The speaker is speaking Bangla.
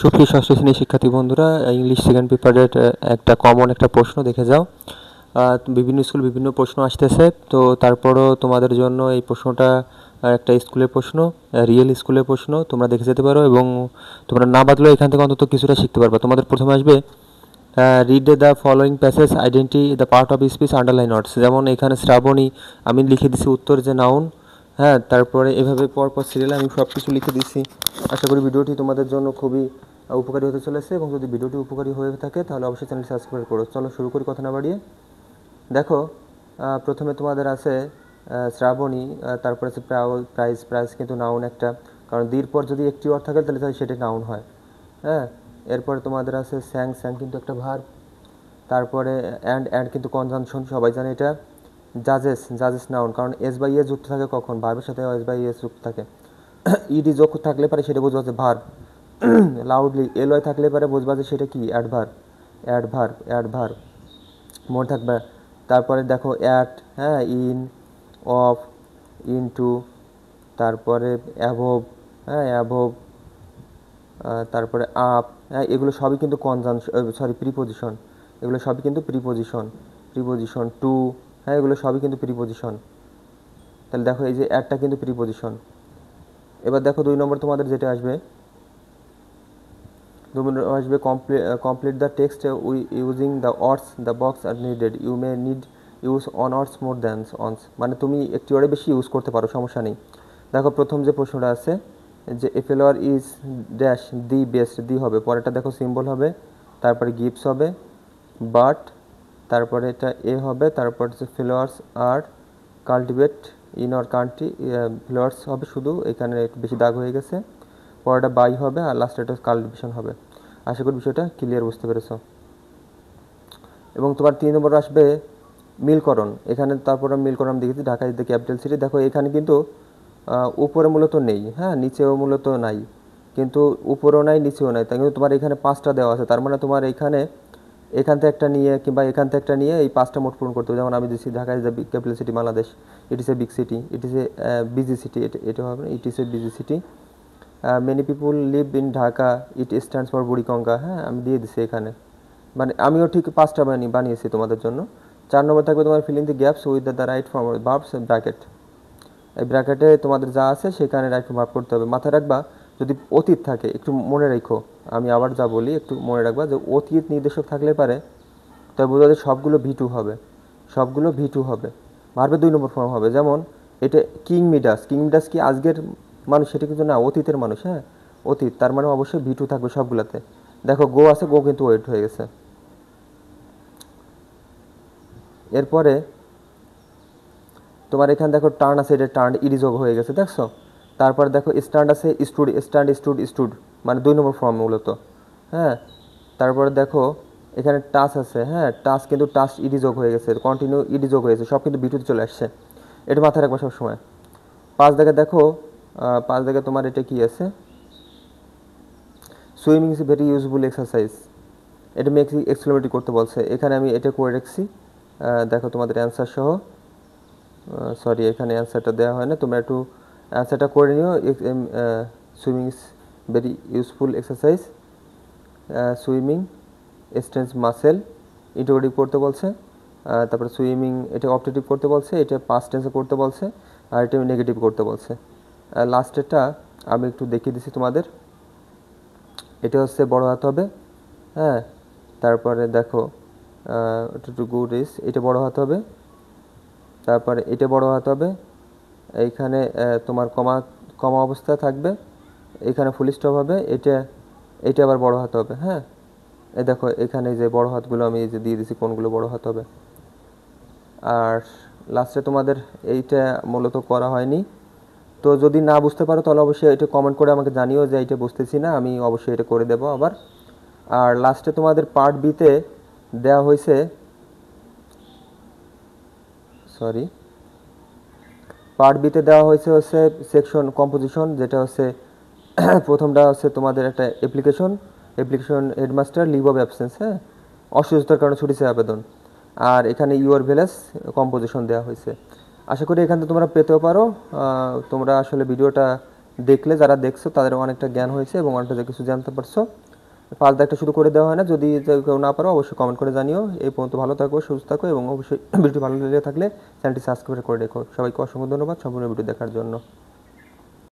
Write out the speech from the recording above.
সুপ্রিয় ষষ্ঠ শ্রেণীর শিক্ষার্থী বন্ধুরা, ইংলিশ সেকেন্ড পেপারের একটা কমন একটা প্রশ্ন দেখে যাও। বিভিন্ন স্কুল বিভিন্ন প্রশ্ন আসতেছে, তো তারপরও তোমাদের জন্য এই প্রশ্নটা একটা স্কুলের প্রশ্ন, রিয়েল স্কুলের প্রশ্ন, তোমরা দেখে যেতে পারো এবং তোমরা না বাদলেও এখান থেকে অন্তত কিছুটা শিখতে পারবে। তোমাদের প্রথমে আসবে read the following passage, identity the part of speech, underline notes. যেমন এখানে শ্রাবণী, আমি লিখে দিছি উত্তর যে নাউন, হ্যাঁ, তারপরে এভাবে পরপর সিরিয়ালে আমি সব কিছু লিখে দিচ্ছি। আশা করি ভিডিওটি তোমাদের জন্য খুবই উপকারী হতে চলেছে, এবং যদি ভিডিওটি উপকারী হয়ে থাকে তাহলে অবশ্যই চ্যানেলটি সাবস্ক্রাইব করো। চলো শুরু করি কথা না বাড়িয়ে। দেখো, প্রথমে তোমাদের আছে শ্রাবণী, তারপরে আছে প্রাইজ। প্রাইজ কিন্তু নাউন একটা, কারণ দির পর যদি একটি ওয়ার্ড থাকে তাহলে সেটা নাউন হয়। হ্যাঁ, এরপরে তোমাদের আছে স্যাং। স্যাং কিন্তু একটা ভার্ব। তারপরে অ্যান্ড কিন্তু কনজাংশন, সবাই জানে এটা। জাজেস, জাজেস নাউন, কারণ এস বাই এস যুক্ত থাকে কখন, ভার্বের সাথে এস বাই এস যুক্ত থাকে। ইডি যোগ থাকলে পারে সেটা বুঝবা যে ভার্ব। লাউডলি এলওয়াই থাকলে পারে বুঝবা যে সেটা কি, অ্যাডভার্ব। অ্যাডভার্ব, অ্যাডভার্ব মনে থাকবে। তারপরে দেখো অ্যাট, হ্যাঁ, ইন, অফ, ইনটু, তারপরে অ্যাভোভ, হ্যাঁ, অ্যাভোভ, তারপরে আপ, হ্যাঁ, এগুলো সবই কিন্তু প্রিপোজিশন। এগুলো সবই কিন্তু প্রিপোজিশন। প্রিপোজিশন টু, হ্যাঁ, এগুলো সবই কিন্তু প্রিপোজিশন। তাহলে দেখো এই যে অ্যাডটা কিন্তু প্রিপোজিশন। এবার দেখো 2 নম্বর তোমাদের যেটা আসবে, complete the text using the words the box are needed, you may need use on words more than once, মানে তুমি একটি ওয়ার্ডে বেশি ইউজ করতে পারো, সমস্যা নেই। দেখো প্রথম যে প্রশ্নটা আছে যে a follower is dash the best, the হবে, পরেরটা দেখো সিম্বল হবে, তারপরে গিফটস হবে, বাট, তারপরে এটা এ হবে, তারপর হচ্ছে ফেলোয়ার্স আর কাল্টিভেট ইন আওয়ার কান্ট্রি, ফেলোয়ার্স হবে শুধু, এখানে একটু বেশি দাগ হয়ে গেছে, পরেরটা বাই হবে, আর লাস্টে এটা কাল্টিভেশন হবে। আশা করি বিষয়টা ক্লিয়ার বুঝতে পেরেছ। এবং তোমার 3 নম্বর আসবে মিলকরণ। এখানে তারপরে মিলকরণ দেখেছি, Dhaka is the capital city. দেখো এখানে কিন্তু উপরে মূলত নেই, হ্যাঁ, নিচেও মূলত নাই, কিন্তু উপরেও নাই নিচেও নাই, তাই কিন্তু তোমার এখানে 5টা দেওয়া আছে, তার মানে তোমার এখান থেকে একটা নিয়ে কিংবা এখান থেকে একটা নিয়ে এই 5টা মোট পূরণ করতে হবে। যেমন আমি দিচ্ছি Dhaka is the capital city Bangladesh, it is a big city, it is a busy city, এটা হবে না, it is a busy city. Many people live in Dhaka, it stands for Buriganga, হ্যাঁ, আমি দিয়ে দিছি এখানে, মানে আমিও ঠিক 5টা বানিয়েছি তোমাদের জন্য। 4 নম্বর থাকবে তোমার feeling the gaps with the right form verbs bracket. এই ব্র্যাকেটে তোমাদের যা আছে সেখানে রাইট ফর্ম ভার্ব করতে হবে। মাথায় রাখবা যদি অতীত থাকে একটু মনে রেখো, আমি আবার যা বলি একটু মনে রাখবা যে অতীত নির্দেশক থাকলে পারে তবে বোঝা যায় সবগুলো ভি টু হবে, সবগুলো ভি টু হবে। ভার্বের 2 নম্বর ফর্ম হবে, যেমন এটা কিং মিডাস। কিং মিডাস কি আজকের মানুষ, সেটা কিন্তু না, অতীতের মানুষ, হ্যাঁ, অতীত, তার মানে অবশ্যই ভি টু থাকবে সবগুলোতে। দেখো গো আছে, গো কিন্তু ওয়েট হয়ে গেছে। এরপরে তোমার এখানে দেখো টার্ন আছে, এটা টার্ন ইডিযোগ হয়ে গেছে, দেখছো। তারপর দেখো স্ট্যান্ড আছে, স্টুড, স্ট্যান্ড, স্টুড, স্টুড, মানে 2 নম্বর ফর্ম মূলত, হ্যাঁ। তারপরে দেখো এখানে টাচ আছে, হ্যাঁ, টাচ কিন্তু টাচ ইডিযোগ হয়ে গেছে, কন্টিনিউ ইডিযোগ হয়েছে, সব কিন্তু বিটুতে চলে আসছে, এটা মাথায় রাখবো সবসময়। 5 দেখে দেখো 5 দেখে তোমার এটা কি আছে, swimming is very useful exercise, এটা মেক্স এক্সক্লেমেটরি করতে বলছে, এখানে আমি এটা করে রাখছি। দেখো তোমাদের অ্যান্সার সহ, সরি এখানে অ্যান্সারটা দেওয়া হয় না, তোমরা একটু অ্যান্সারটা করে নিও। Swimming is very useful exercise, swimming strength muscle, interrogative করতে বলছে। তারপরে সুইমিং এটা অপটেটিভ করতে বলছে, এটা পাস্ট টেন্সে করতে বলছে, আর এটা নেগেটিভ করতে বলছে। লাস্টেরটা আমি একটু দেখিয়ে দিচ্ছি তোমাদের, এটা হচ্ছে বড় হাত হবে, হ্যাঁ। তারপরে দেখো টু গুড ইজ, এটা বড় হাত হবে, তারপরে এটা বড় হাত হবে, এইখানে তোমার কমা কমা অবস্থায় থাকবে, এখানে ফুল স্টপ হবে, এটা আবার বড় হাত হবে, হ্যাঁ। এই দেখো এখানে যে বড় হাতগুলো আমি এই যে দিয়ে দিছি, কোনগুলো বড় হাত হবে। আর লাস্টে তোমাদের এইটা মূলত করা হয়নি, তো যদি না বুঝতে পারো তাহলে অবশ্যই এটা কমেন্ট করে আমাকে জানিও যে এইটা বুঝতেছি না, আমি অবশ্যই এটা করে দেবো আবার। আর লাস্টে তোমাদের পার্ট বিতে দেওয়া হয়েছে, সরি, পার্ট বিতে দেওয়া হয়েছে হচ্ছে সেকশন কম্পোজিশন, যেটা হচ্ছে প্রথমটা হচ্ছে তোমাদের একটা application headmaster leave of absence, হ্যাঁ, অসুস্থতার কারণে ছুটি চেয়ে আবেদন। আর এখানে ইউর ভিলেজ কম্পোজিশন দেওয়া হয়েছে। আশা করি এখান থেকে তোমরা পেতেও পারো। তোমরা আসলে ভিডিওটা দেখলে, যারা দেখছো তাদের অনেকটা জ্ঞান হয়েছে এবং অনেকটা কিছু জানতে পারছো। পাঁচ দাগটা শুধু করে দেওয়া হয় না। যদি কেউ না পারো অবশ্যই কমেন্ট করে জানিও। এই পর্যন্ত ভালো থাকো, সুস্থ থাকো এবং অবশ্যই ভিডিওটি ভালো লেগে থাকলে চ্যানেলটি সাবস্ক্রাইব করে রেখো। সবাইকে অসংখ্য ধন্যবাদ সম্পূর্ণ ভিডিও দেখার জন্য।